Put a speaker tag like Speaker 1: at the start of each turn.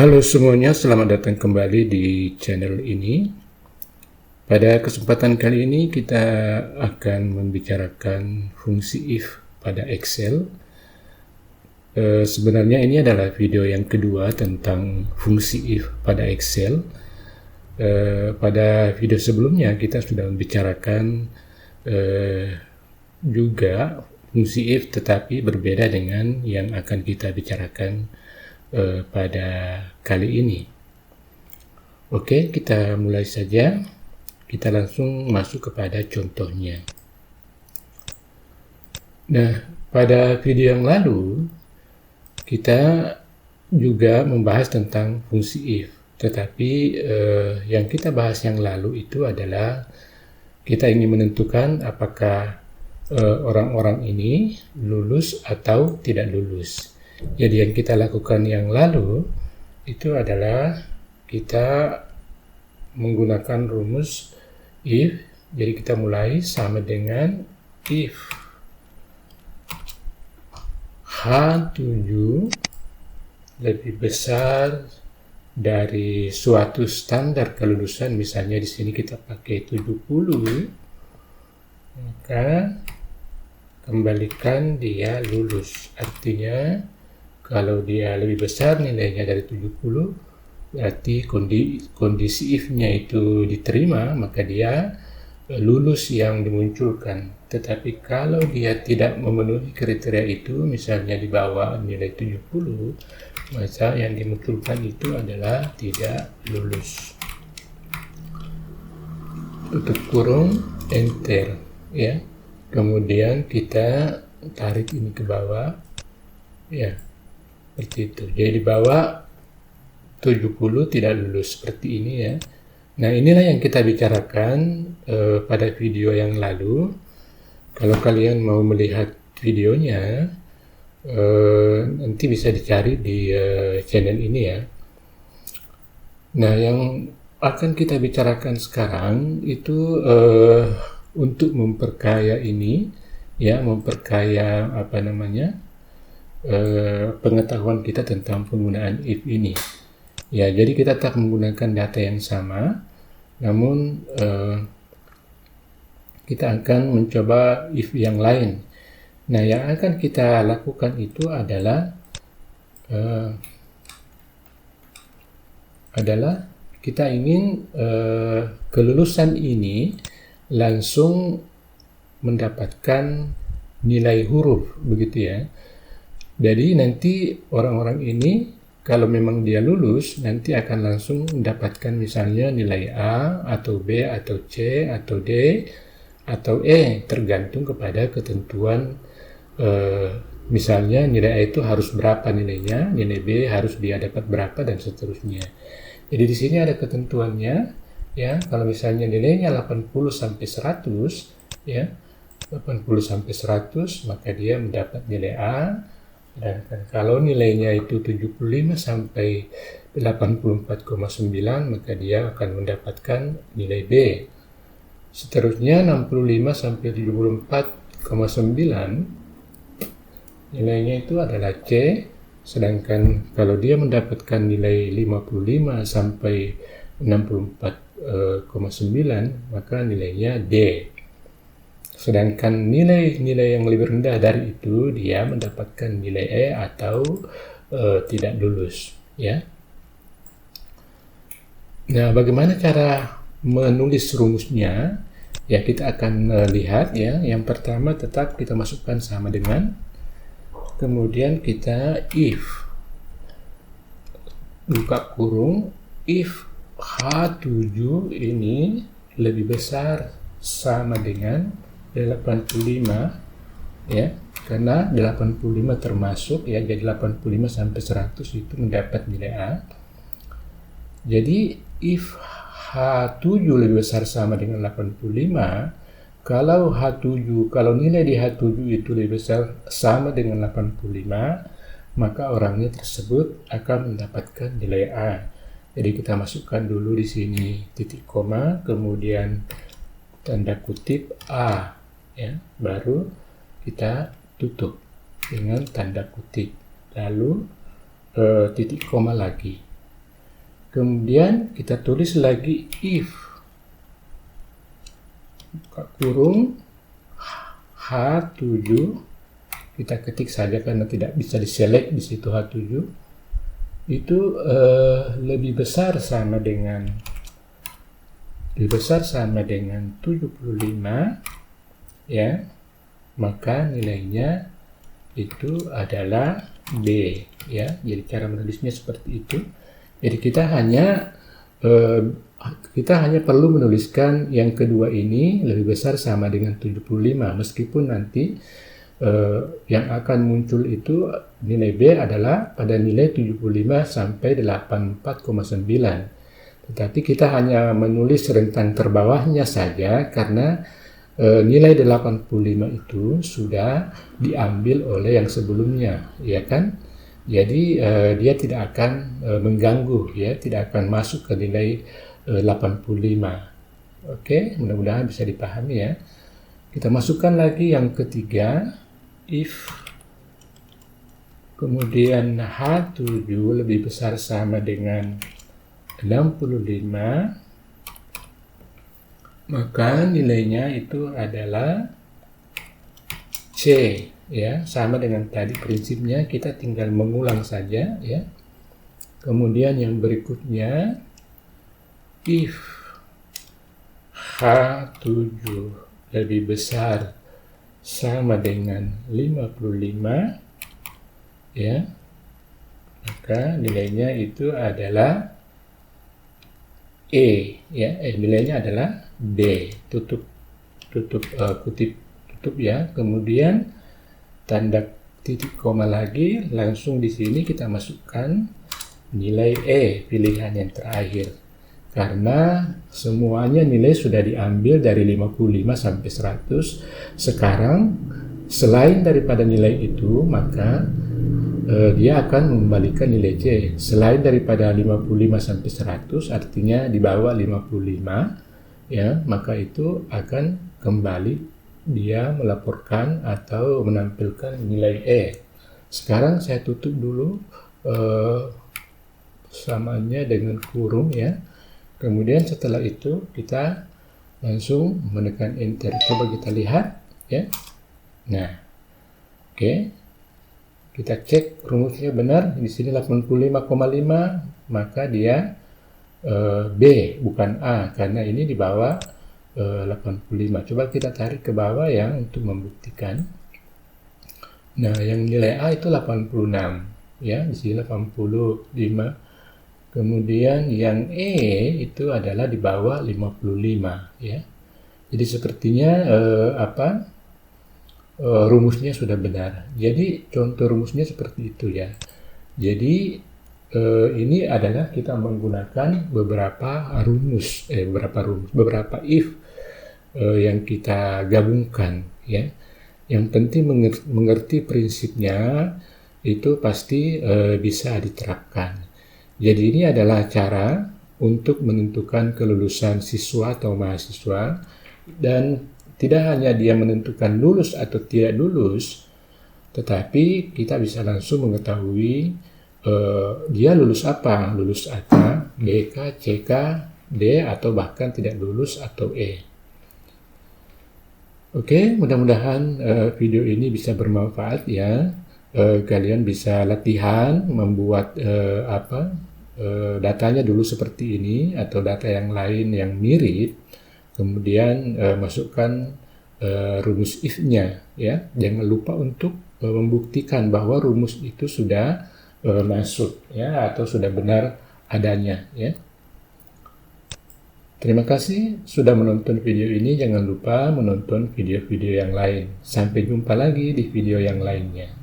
Speaker 1: Halo semuanya, selamat datang kembali di channel ini. Pada kesempatan kali ini kita akan membicarakan fungsi if pada Excel. Sebenarnya ini adalah video yang kedua tentang fungsi if pada Excel. Pada video sebelumnya kita sudah membicarakan juga fungsi if, tetapi berbeda dengan yang akan kita bicarakan pada kali ini. Oke, kita mulai saja. Kita langsung masuk kepada contohnya. Nah, pada video yang lalu kita juga membahas tentang fungsi if, tetapi yang kita bahas yang lalu itu adalah kita ingin menentukan apakah orang-orang ini lulus atau tidak lulus. Jadi yang kita lakukan yang lalu itu adalah kita menggunakan rumus if. Jadi kita mulai sama dengan if H7 lebih besar dari suatu standar kelulusan, misalnya di sini kita pakai 70, maka kembalikan dia lulus. Artinya kalau dia lebih besar nilainya dari 70, berarti kondisi if-nya itu diterima, maka dia lulus yang dimunculkan. Tetapi kalau dia tidak memenuhi kriteria itu, misalnya di bawah nilai 70, maka yang dimunculkan itu adalah tidak lulus. Tutup kurung, enter, ya. Kemudian kita tarik ini ke bawah, ya, seperti itu. Jadi di bawah 70 tidak lulus, seperti ini ya. Nah, inilah yang kita bicarakan pada video yang lalu. Kalau kalian mau melihat videonya, nanti bisa dicari di channel ini ya. Nah, yang akan kita bicarakan sekarang itu untuk memperkaya ini, ya, memperkaya pengetahuan kita tentang penggunaan if ini. Ya, jadi kita tetap menggunakan data yang sama, namun kita akan mencoba if yang lain. Nah, yang akan kita lakukan itu adalah kita ingin kelulusan ini langsung mendapatkan nilai huruf, begitu ya. Jadi nanti orang-orang ini kalau memang dia lulus, nanti akan langsung mendapatkan misalnya nilai A atau B atau C atau D atau E, tergantung kepada ketentuan. Misalnya nilai A itu harus berapa nilainya, nilai B harus dia dapat berapa, dan seterusnya. Jadi di sini ada ketentuannya, ya. Kalau misalnya nilainya 80 sampai 100, ya, 80 sampai 100, maka dia mendapat nilai A. Dan kalau nilainya itu 75 sampai 84,9, maka dia akan mendapatkan nilai B. Seterusnya 65 sampai 74,9, nilainya itu adalah C. Sedangkan kalau dia mendapatkan nilai 55 sampai 64,9, maka nilainya D. Sedangkan nilai-nilai yang lebih rendah dari itu, dia mendapatkan nilai E atau tidak lulus, ya. Nah, bagaimana cara menulis rumusnya? Ya, kita akan lihat ya. Yang pertama tetap kita masukkan sama dengan, kemudian kita if, buka kurung, if H7 ini lebih besar sama dengan 85, ya, karena 85 termasuk, ya, jadi 85 sampai 100 itu mendapat nilai A. Jadi if H7 lebih besar sama dengan 85, kalau nilai di H7 itu lebih besar sama dengan 85, maka orangnya tersebut akan mendapatkan nilai A. Jadi kita masukkan dulu di sini titik koma, kemudian tanda kutip A, ya, baru kita tutup dengan tanda kutip, lalu titik koma lagi. Kemudian kita tulis lagi if, buka kurung, H7, kita ketik saja karena tidak bisa diselect di situ H7, itu lebih besar sama dengan 75, ya, maka nilainya itu adalah B, ya. Jadi cara menulisnya seperti itu. Jadi kita hanya perlu menuliskan yang kedua ini lebih besar sama dengan 75, meskipun nanti yang akan muncul itu nilai B adalah pada nilai 75 sampai 84,9. Tetapi kita hanya menulis rentang terbawahnya saja karena nilai 85 itu sudah diambil oleh yang sebelumnya, ya kan? Jadi dia tidak akan mengganggu, ya, tidak akan masuk ke nilai 85. Oke, mudah-mudahan bisa dipahami ya. Kita masukkan lagi yang ketiga, if kemudian H7 lebih besar sama dengan 65, maka nilainya itu adalah C, ya, sama dengan tadi prinsipnya, kita tinggal mengulang saja, ya. Kemudian yang berikutnya, if H7 lebih besar sama dengan 55, ya, maka nilainya itu adalah E, ya, nilainya adalah D, tutup kutip tutup, ya. Kemudian tanda titik koma lagi, langsung di sini kita masukkan nilai E, pilihan yang terakhir. Karena semuanya nilai sudah diambil dari 55 sampai 100. Sekarang selain daripada nilai itu, maka dia akan mengembalikan nilai C. Selain daripada 55 sampai 100, artinya di bawah 55, ya, maka itu akan kembali dia melaporkan atau menampilkan nilai E. Sekarang saya tutup dulu samanya dengan kurung, ya. Kemudian setelah itu kita langsung menekan enter. Coba kita lihat, ya. Nah, oke. Kita cek rumusnya benar. Di sini 85,5, maka dia B bukan A karena ini di bawah 85. Coba kita tarik ke bawah ya untuk membuktikan. Nah, yang nilai A itu 86, ya. Di sini 85. Kemudian yang E itu adalah di bawah 55, ya. Jadi sepertinya rumusnya sudah benar. Jadi contoh rumusnya seperti itu, ya. Jadi ini adalah kita menggunakan beberapa if yang kita gabungkan, ya. Yang penting mengerti prinsipnya itu pasti bisa diterapkan. Jadi ini adalah cara untuk menentukan kelulusan siswa atau mahasiswa, dan tidak hanya dia menentukan lulus atau tidak lulus, tetapi kita bisa langsung mengetahui dia lulus apa, lulus AK, BK, CK, D, atau bahkan tidak lulus atau E. Oke, mudah-mudahan video ini bisa bermanfaat, ya. Kalian bisa latihan membuat datanya dulu seperti ini atau data yang lain yang mirip, kemudian masukkan rumus if-nya, ya. Jangan lupa untuk membuktikan bahwa rumus itu sudah masuk, ya, atau sudah benar adanya, ya. Terima kasih sudah menonton video ini. Jangan lupa menonton video-video yang lain. Sampai jumpa lagi di video yang lainnya.